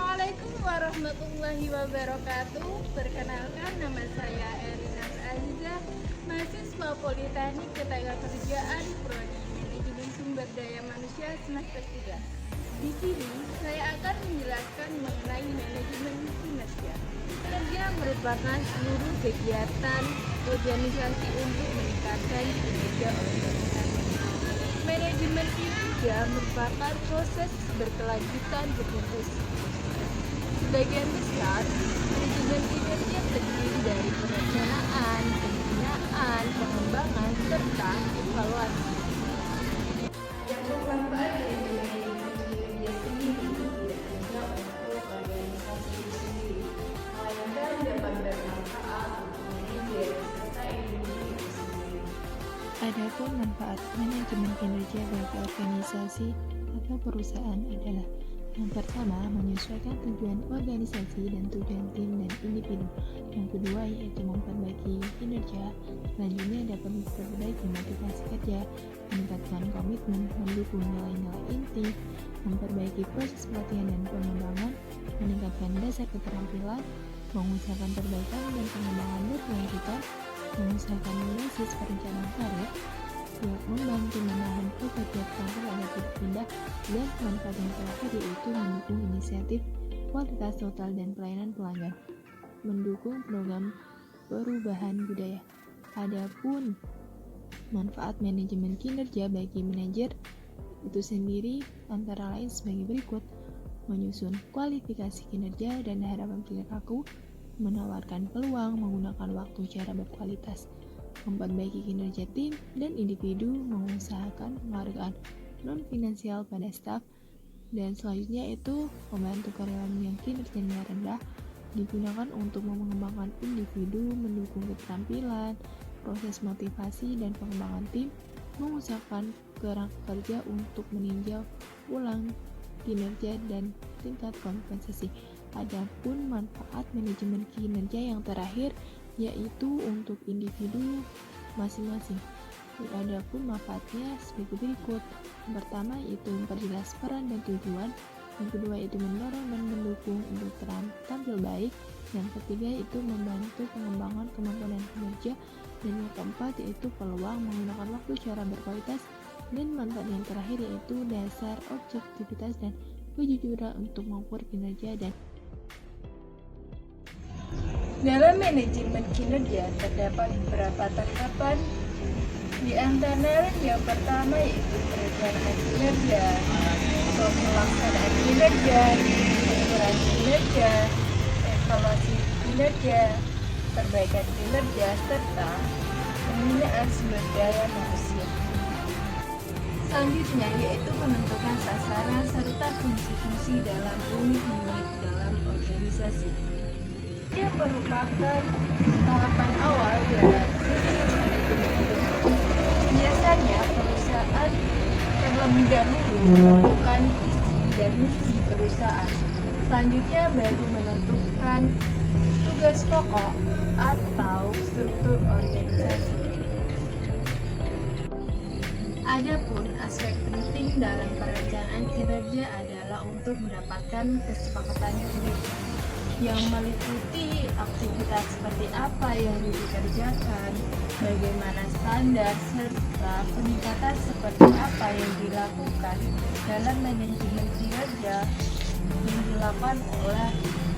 Assalamualaikum warahmatullahi wabarakatuh. Perkenalkan, nama saya Erina Aziza, mahasiswa Politeknik Ketenagakerjaan Prodi Manajemen Sumber Daya Manusia semester 3. Di sini saya akan menjelaskan mengenai manajemen kinerja. Kinerja merupakan seluruh kegiatan organisasi untuk meningkatkan kinerja organisasi. Manajemen kinerja merupakan proses berkelanjutan berproses. Sebagian besar, manajemen kinerja terdiri dari perencanaan, pembinaan, pengembangan, serta evaluasi. Adapun manfaat dari manajemen kinerja sendiri tidak hanya untuk organisasi itu sendiri, melainkan dapat bermanfaat untuk manajer serta individu itu sendiri. Adapun manfaat manajemen kinerja bagi organisasi atau perusahaan adalah: yang pertama, menyesuaikan tujuan organisasi dan tujuan tim dan individu. Yang kedua, yaitu memperbaiki kinerja. Selanjutnya, dapat memperbaiki motivasi kerja, meningkatkan komitmen, mendukung nilai-nilai inti, memperbaiki proses pelatihan dan pengembangan, meningkatkan dasar keterampilan, mengusahakan perbaikan dan pengembangan berkelanjutan, mengusahakan analisis perencanaan karir, membantu menahan pekerjaan kantor agar tidak pindah, dan manfaat yang terakhir yaitu mendukung inisiatif kualitas total dan pelayanan pelanggan, mendukung program perubahan budaya. Adapun manfaat manajemen kinerja bagi manajer itu sendiri antara lain sebagai berikut: menyusun kualifikasi kinerja dan harapan perilaku, menawarkan peluang menggunakan waktu secara berkualitas, memperbaiki kinerja tim dan individu, mengusahakan penghargaan non-finansial pada staf, dan selanjutnya itu membantu karyawan yang kinerjanya rendah, digunakan untuk mengembangkan individu, mendukung keterampilan, proses motivasi dan pengembangan tim, mengusahakan kerangka kerja untuk meninjau ulang kinerja dan tingkat kompensasi. Adapun manfaat manajemen kinerja yang terakhir yaitu untuk individu masing-masing. Adapun manfaatnya sebagai berikut: yang pertama yaitu memperjelas peran dan tujuan, yang kedua yaitu mendorong dan mendukung untuk tampil baik, yang ketiga yaitu membantu pengembangan kemampuan dan kinerja, dan yang keempat yaitu peluang menggunakan waktu secara berkualitas, dan manfaat yang terakhir yaitu dasar objektivitas dan kejujuran untuk mengukur kinerja. Dan dalam manajemen kinerja terdapat beberapa tahapan. Di antara yang pertama yaitu perencanaan kinerja, pelaksanaan kinerja, pengukuran kinerja, evaluasi kinerja, perbaikan kinerja, serta pembinaan sumber daya manusia. Selanjutnya yaitu menentukan sasaran serta fungsi-fungsi dalam unit-unit dalam organisasi. Dia merupakan tahapan awal dalam biasanya perusahaan terlebih dahulu menentukan visi dan misi perusahaan. Selanjutnya baru menentukan tugas pokok atau struktur organisasi. Adapun aspek penting dalam perencanaan kinerja adalah untuk mendapatkan kesepakatan kinerja yang meliputi aktivitas seperti apa yang dikerjakan, bagaimana standar, serta peningkatan seperti apa yang dilakukan dalam manajemen kinerja yang dilakukan oleh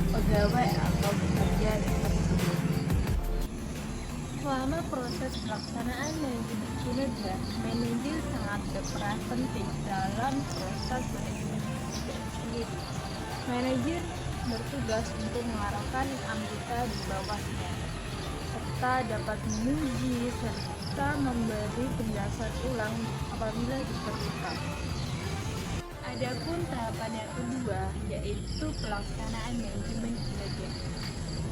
pegawai atau pekerja tersebut. Selama proses pelaksanaan manajemen kinerja, manajer sangat berperan penting dalam proses manajemen kinerja sendiri. Manajer bertugas untuk mengarahkan anggota di bawahnya, serta dapat menguji serta memberi penjelasan ulang apabila diperlukan. Adapun tahapan yang kedua yaitu pelaksanaan manajemen kinerja.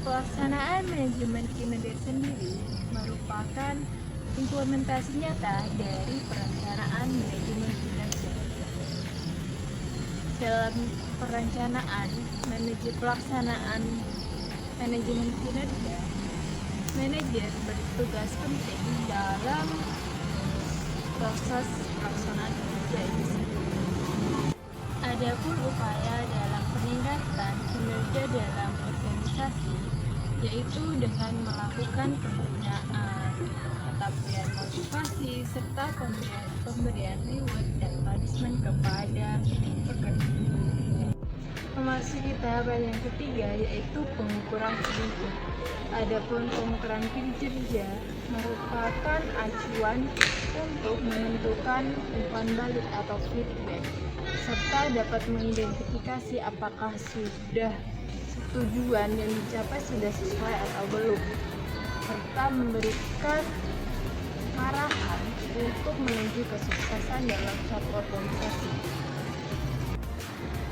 Pelaksanaan manajemen kinerja sendiri merupakan implementasi nyata dari perencanaan manajemen kinerja. Dalam perencanaan pelaksanaan manajemen kinerja, manajer bertugas penting dalam proses pelaksanaan kinerja itu sendiri. Adapun upaya dalam peningkatan yaitu dengan melakukan pembinaan, pemberian motivasi, serta pemberian reward dan punishment kepada pekerja. Memasuki tahapan yang ketiga, yaitu pengukuran kinerja. Adapun pengukuran kinerja merupakan acuan untuk menentukan umpan balik atau feedback, serta dapat mengidentifikasi apakah tujuan yang dicapai sudah sesuai atau belum, serta memberikan arahan untuk menuju kesuksesan dalam suatu organisasi.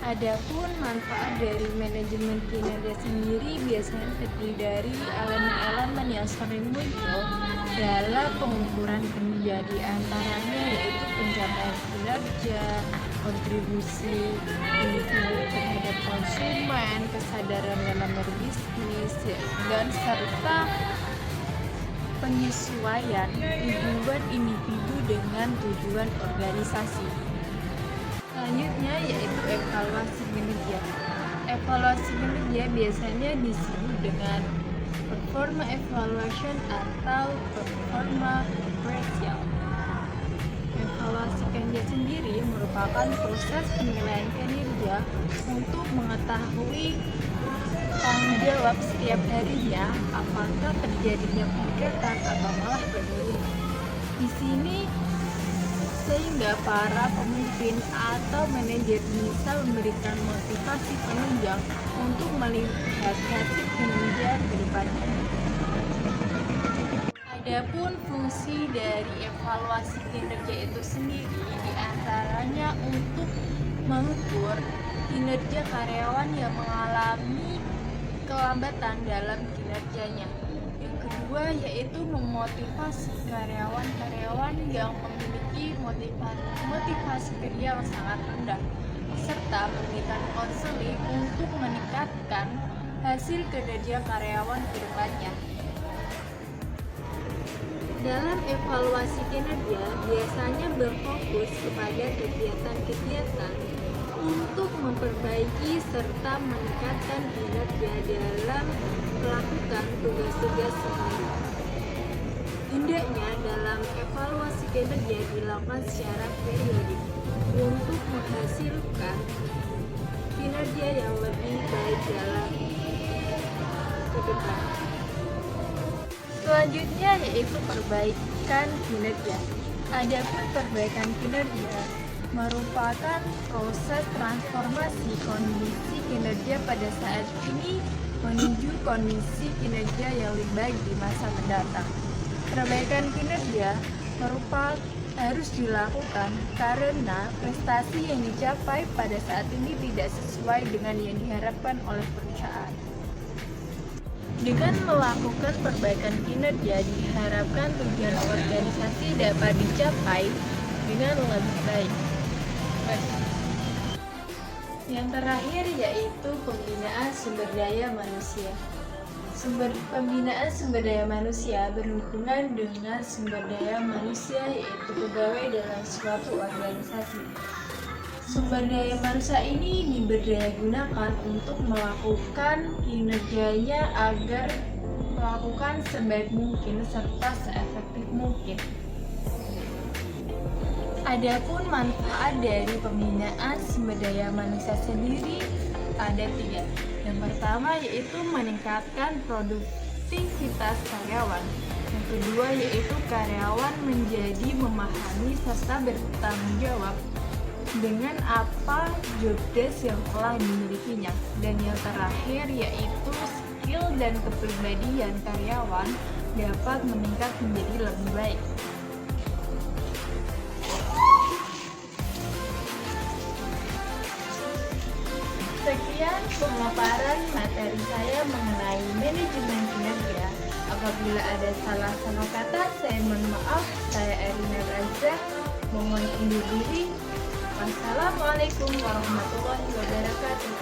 Adapun manfaat dari manajemen kinerja sendiri biasanya terdiri dari elemen-elemen yang sering muncul dalam pengukuran kinerja, di antaranya yaitu pencapaian kinerja, kontribusi individu terhadap konsumen, kesadaran dalam berbisnis, dan serta penyesuaian tujuan individu dengan tujuan organisasi. Selanjutnya yaitu evaluasi kinerja. Evaluasi kinerja biasanya disebut dengan performa evaluation atau performa appraisal. Evaluasi kinerja sendiri merupakan proses penilaian kinerja untuk mengetahui tanggung jawab setiap harinya, apakah terjadinya peningkatan atau malah penurunan. Di sini sehingga para pemimpin atau manajer bisa memberikan motivasi penunjang untuk melihat hasil kinerja ke depannya. Adapun fungsi dari evaluasi kinerja itu sendiri diantaranya untuk mengukur kinerja karyawan yang mengalami kelambatan dalam kinerjanya. Yang kedua yaitu memotivasi karyawan-karyawan yang memiliki motivasi kerja yang sangat rendah, serta memberikan konseling untuk meningkatkan hasil kinerja karyawan ke depannya. Dalam evaluasi kinerja biasanya berfokus kepada kegiatan-kegiatan untuk memperbaiki serta meningkatkan kinerja dalam melakukan tugas-tugas sehari. Hendaknya dalam evaluasi kinerja dilakukan secara periodik untuk menghasilkan kinerja yang lebih baik dalam ke depan. Selanjutnya yaitu perbaikan kinerja. Adapun perbaikan kinerja merupakan proses transformasi kondisi kinerja pada saat ini menuju kondisi kinerja yang lebih baik di masa mendatang. Perbaikan kinerja harus dilakukan karena prestasi yang dicapai pada saat ini tidak sesuai dengan yang diharapkan oleh perusahaan. Dengan melakukan perbaikan kinerja diharapkan tujuan organisasi dapat dicapai dengan lebih baik. Yang terakhir yaitu pembinaan sumber daya manusia. Pembinaan sumber daya manusia berhubungan dengan sumber daya manusia yaitu pegawai dalam suatu organisasi. Sumber daya manusia ini diberdayagunakan untuk melakukan kinerjanya agar melakukan sebaik mungkin serta seefektif mungkin. Adapun manfaat dari pembinaan sumber daya manusia sendiri ada 3. Yang pertama yaitu meningkatkan produktivitas karyawan. Yang kedua yaitu karyawan menjadi memahami serta bertanggung jawab dengan apa job desk yang telah dimilikinya. Dan yang terakhir yaitu skill dan kepribadian karyawan dapat meningkat menjadi lebih baik. Sekian pemaparan materi saya mengenai manajemen kinerja. Apabila ada salah-salah kata, saya mohon maaf. Saya Erina Razak, mohon undur diri. Wassalamualaikum warahmatullahi wabarakatuh.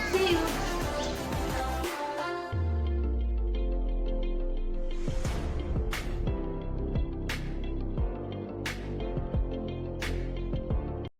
See you.